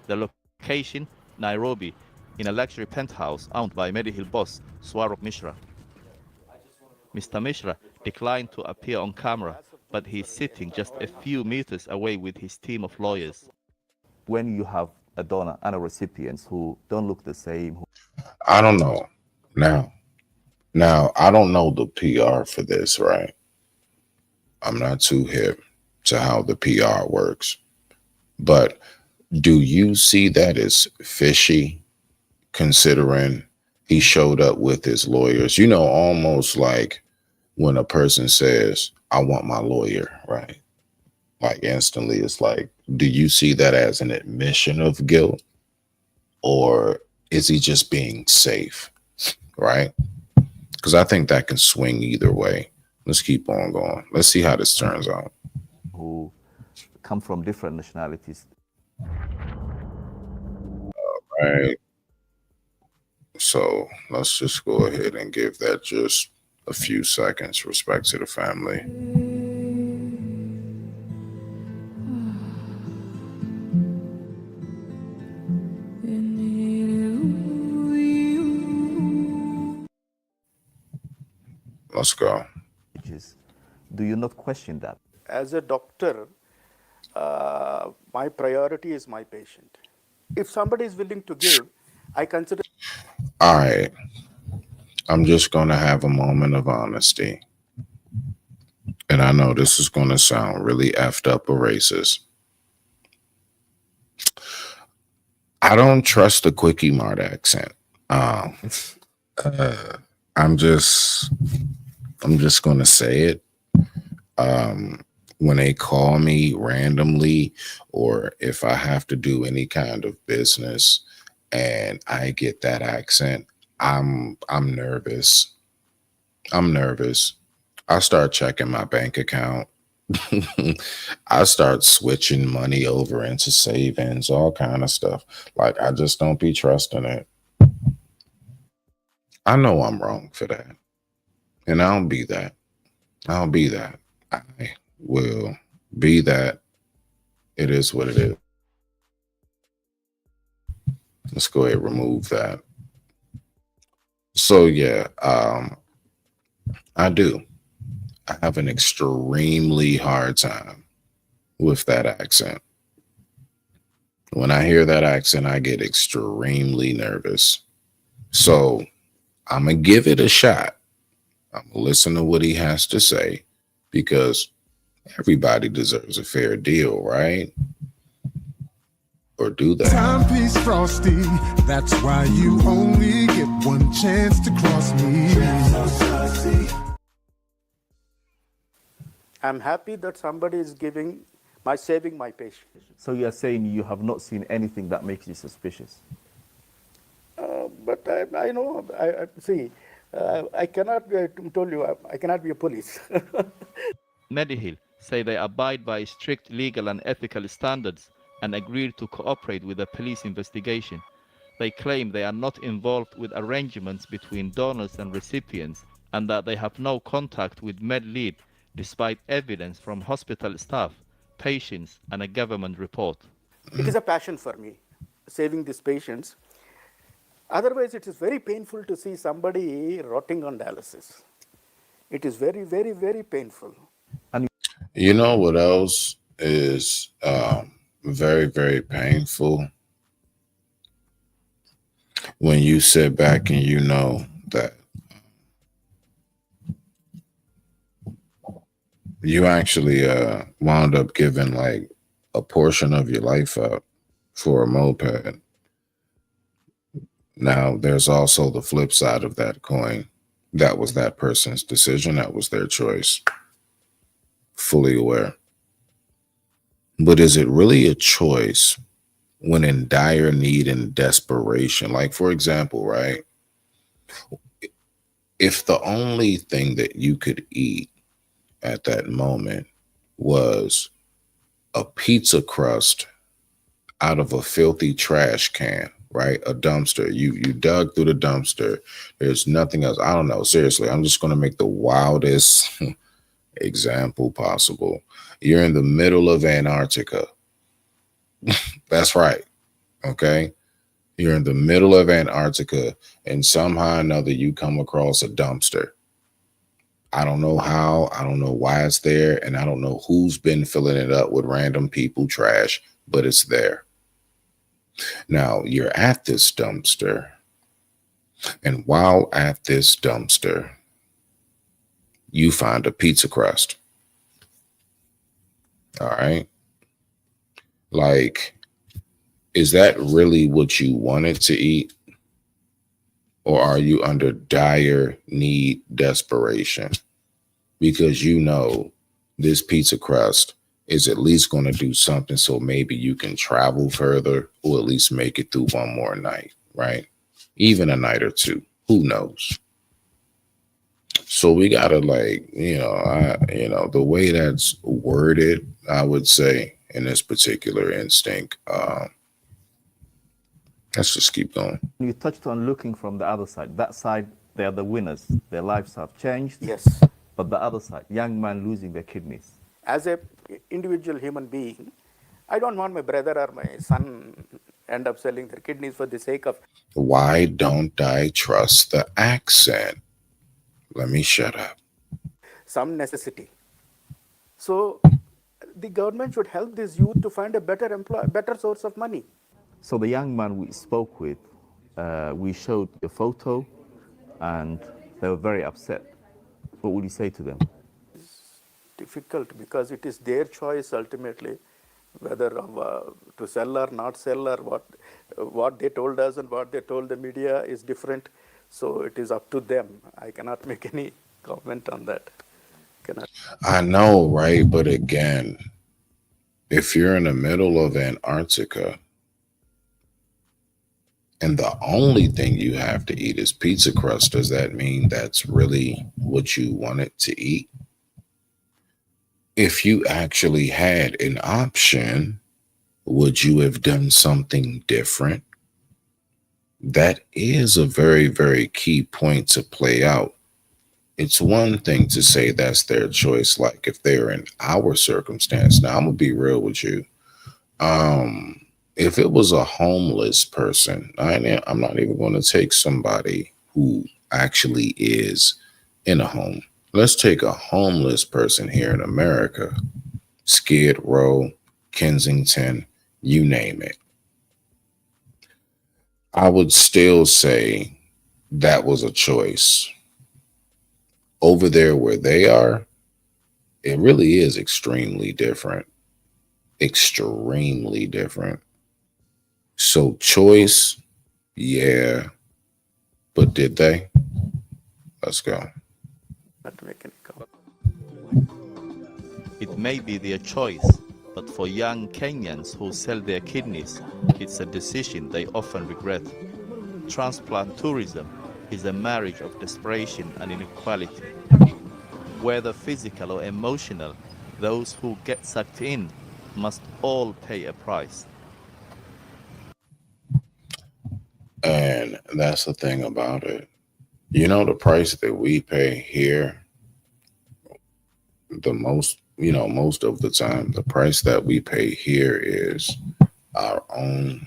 The location, Nairobi, in a luxury penthouse owned by Medihill boss Swarop Mishra. Mr. Mishra declined to appear on camera, but he's sitting just a few meters away with his team of lawyers. When you have a donor and a recipient who don't look the same. I don't know. Now, I don't know the PR for this, right? I'm not too hip to how the PR works. But do you see that as fishy, considering he showed up with his lawyers? You know, almost like when a person says, I want my lawyer, right? Like instantly, it's like, do you see that as an admission of guilt? Or is he just being safe, right? Because I think that can swing either way. Let's keep on going. Let's see how this turns out. Who come from different nationalities. All right. So let's just go ahead and give that just a few seconds. Respect to the family. Let's go. Do you not question that? As a doctor, my priority is my patient. If somebody is willing to give, I consider. All right. I'm just going to have a moment of honesty. And I know this is going to sound really effed up or racist. I don't trust the Quickie Mart accent. I'm just going to say it. When they call me randomly, or if I have to do any kind of business and I get that accent, I'm nervous. I'm nervous. I start checking my bank account. I start switching money over into savings, all kind of stuff. Like, I just don't be trusting it. I know I'm wrong for that. And I'll be that. I'll be that. I will be that. It is what it is. Let's go ahead and remove that. So yeah, I do. I have an extremely hard time with that accent. When I hear that accent, I get extremely nervous. So I'm going to give it a shot. I'm going to listen to what he has to say, because everybody deserves a fair deal, right? Or do they? Timepiece Frosty, that's why you only get one chance to cross me. I'm happy that somebody is saving my patient. So you are saying you have not seen anything that makes you suspicious? But I know, I cannot be, I told you, I cannot be a police. Medihill say they abide by strict legal and ethical standards and agreed to cooperate with the police investigation. They claim they are not involved with arrangements between donors and recipients, and that they have no contact with MedLead, despite evidence from hospital staff, patients, and a government report. It is a passion for me, saving these patients. Otherwise, it is very painful to see somebody rotting on dialysis. It is very, very, very painful. And you know what else is very, very painful? When you sit back and you know that you actually wound up giving like a portion of your life up for a moped. Now, there's also the flip side of that coin. That was that person's decision. That was their choice. Fully aware. But is it really a choice when in dire need and desperation? Like, for example, right? If the only thing that you could eat at that moment was a pizza crust out of a filthy trash can, right? A dumpster. You dug through the dumpster. There's nothing else. I don't know. Seriously, I'm just going to make the wildest example possible. You're in the middle of Antarctica. That's right. Okay. You're in the middle of Antarctica and somehow or another you come across a dumpster. I don't know how, I don't know why it's there, and I don't know who's been filling it up with random people trash, but it's there. Now, you're at this dumpster, and while at this dumpster, you find a pizza crust. All right? Like, is that really what you wanted to eat? Or are you under dire need, desperation? Because you know this pizza crust is at least going to do something so maybe you can travel further or at least make it through one more night, right? Even a night or two. Who knows? So we got to the way that's worded, I would say, in this particular instinct, let's just keep going. You touched on looking from the other side. That side, they are the winners. Their lives have changed. Yes. But the other side, young man losing their kidneys. As a individual human being, I don't want my brother or my son end up selling their kidneys for the sake of... Why don't I trust the accent? Let me shut up. Some necessity. So the government should help this youth to find a better source of money. So the young man we spoke with, we showed the photo and they were very upset. What would you say to them? It's difficult because it is their choice ultimately, whether to sell or not sell, or what they told us and what they told the media is different. So it is up to them. I cannot make any comment on that. I know, right? But again, if you're in the middle of Antarctica and the only thing you have to eat is pizza crust, does that mean that's really what you wanted to eat? If you actually had an option, would you have done something different? That is a very, very key point to play out. It's one thing to say that's their choice, like if they're in our circumstance. Now, I'm going to be real with you. If it was a homeless person, I'm not even going to take somebody who actually is in a home. Let's take a homeless person here in America, Skid Row, Kensington, you name it. I would still say that was a choice. Over there where they are, it really is extremely different. Extremely different. So choice, yeah. But did they? Let's go. Not make any comment. It may be their choice, but for young Kenyans who sell their kidneys, it's a decision they often regret. Transplant tourism is a marriage of desperation and inequality. Whether physical or emotional, those who get sucked in must all pay a price. And that's the thing about it. You know, the price that we pay here, most of the time, the price that we pay here is our own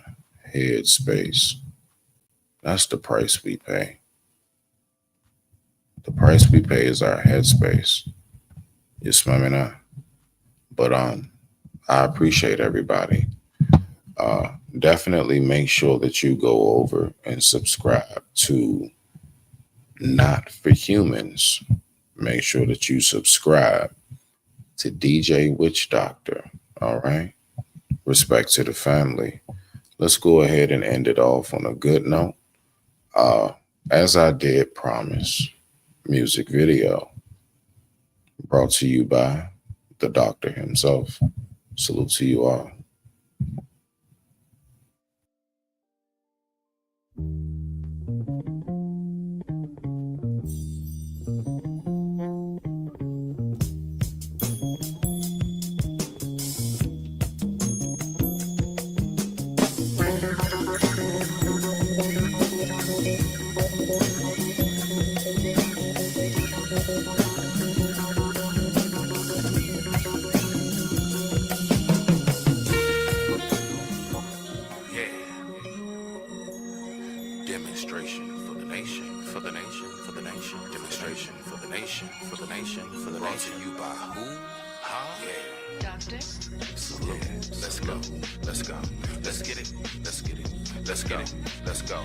head space. That's the price we pay. The price we pay is our headspace. You smell me now? But I appreciate everybody. Definitely make sure that you go over and subscribe to Not for Humans. Make sure that you subscribe to DJ Witch Doctor. All right. Respect to the family. Let's go ahead and end it off on a good note. As I Did Promise music video brought to you by the doctor himself. Salute to you all. Demonstration for the nation, for the nation, for the nation. Demonstration for the nation, for the nation, for the nation. Brought to you by who? Huh? Yeah. Doctor? Salute. Let's go. Let's go. Let's get it. Let's get it. Let's go. Let's go.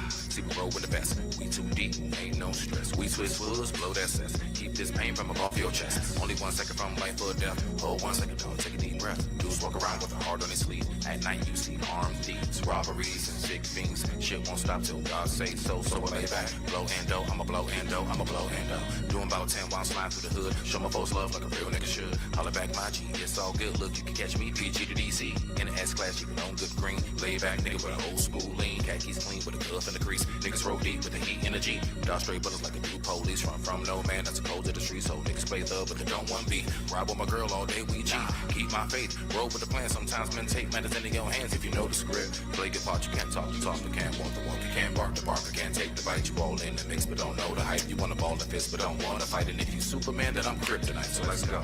See, we roll with the best. We too deep, ain't no stress. We twist woods, blow that cess. Keep this pain from above your chest. Only 1 second from life or death. Hold 1 second, don't take a deep breath. Dudes walk around with a heart on his sleeve. At night you see armed thieves, robberies, and sick fiends. Shit won't stop till God say so. So I lay back, blow endo, I'ma blow endo, I'ma blow endo. Doing about 10 while I'm sliding through the hood. Show my folks love like a real nigga should. Holla back my G, it's all good. Look, you can catch me PG to DC in the S class, you on good green. Lay back nigga with an old school lean. Khakis clean with a cuff in the crease. Niggas roll deep with the heat in the G. Dodge straight bullets like a new police. Run from no man, that's a cold to the streets. So niggas play love, but they don't want beat. Ride with my girl all day, we G. Keep my faith, roll with the plan. Sometimes men take matters into your hands if you know the script. Play your part, you can't talk the talk, but can't walk the walk. You can't bark the bark, but can't take the bite. You all in the mix, but don't know the hype. You wanna ball the fist, but don't wanna fight. And if you Superman, then I'm kryptonite. So let's go.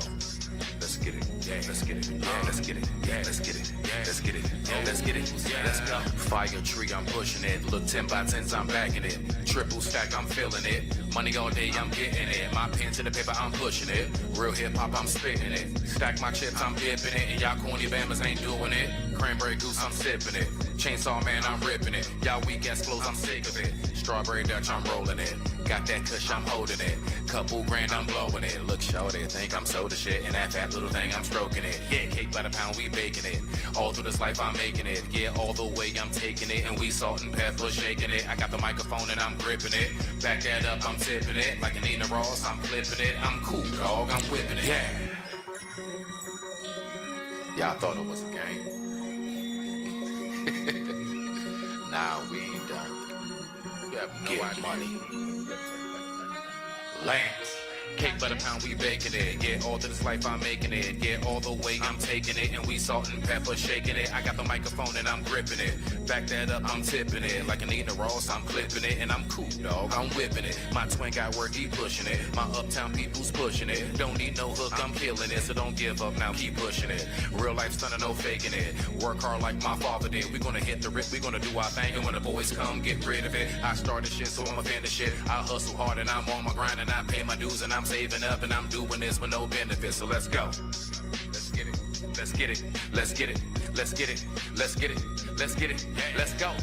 Let's get it, yeah, let's get it, yeah, let's get it, yeah, let's get it, yeah, let's get it, yeah, let's get it, yeah, let's go. Fire tree, I'm pushing it. Look 10 by 10s, I'm backing it. Triple stack, I'm feeling it. Money all day, I'm getting it. My pen to the paper, I'm pushing it. Real hip hop, I'm spitting it. Stack my chips, I'm dipping it. And y'all corny bammers ain't doing it. Cranberry goose, I'm sipping it. Chainsaw man, I'm ripping it. Y'all weak ass flows, I'm sick of it. Strawberry Dutch, I'm rolling it. Got that kush, I'm holding it. Couple grand, I'm blowing it. Look, shorty, think I'm soda shit. And that fat little thing, I'm stroking it. Yeah, cake by the pound, we baking it. All through this life, I'm making it. Yeah, all the way, I'm taking it. And we salt and pepper, shaking it. I got the microphone and I'm gripping it. Back that up, I'm tipping it. Like an Nina Ross, I'm flipping it. I'm cool, dog, I'm whipping it. Yeah. Y'all thought it was a game. Nah, we ain't done. We have no money. Lance. Cake by the pound, we baking it. Yeah, all to this life, I'm making it. Yeah, all the way, I'm taking it. And we salt and pepper, shaking it. I got the microphone and I'm gripping it. Back that up, I'm tipping it. Like an Nina Ross, I'm clipping it. And I'm cool, dog, I'm whipping it. My twin got work, he pushing it. My uptown people's pushing it. Don't need no hook, I'm killing it. So don't give up now, keep pushing it. Real life stunning, no faking it. Work hard like my father did. We gonna hit the rip, we gonna do our thing. And when the boys come, get rid of it. I started shit, so I'm a fan of shit. I hustle hard and I'm on my grind and I pay my dues and I'm saving up and I'm doing this with no benefits. So let's go. Let's get it. Let's get it. Let's get it. Let's get it. Let's get it. Let's get it. Let's go.